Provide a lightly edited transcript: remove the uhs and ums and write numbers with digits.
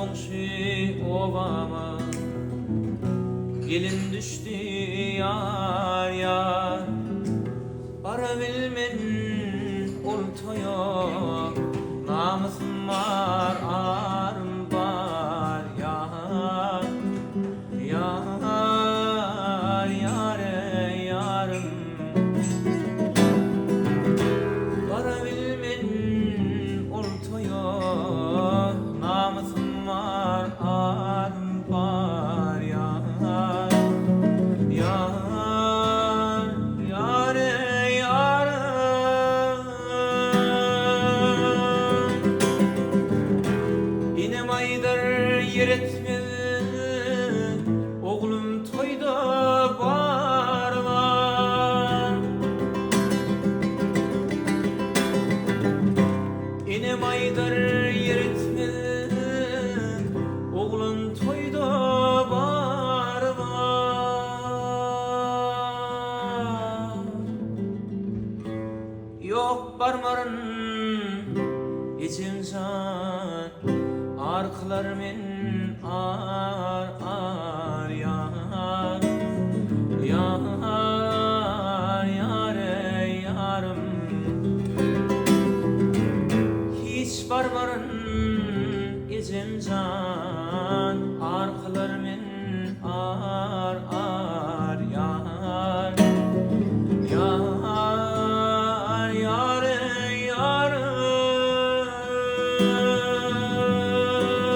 Soğuşu obama gelin düştü yar yar. Para bilmen ortaya, namusum var arım var yar. Yar yare yarım. Para bilmen ortaya, namusum var arım var yar. Yar yare yarım. İnem aydır yer etmez, oğlum toyda barlar. İnem aydır yer etmez, oğlum toyda barlar. Yok barmarın içim can, arkalar men ar ar.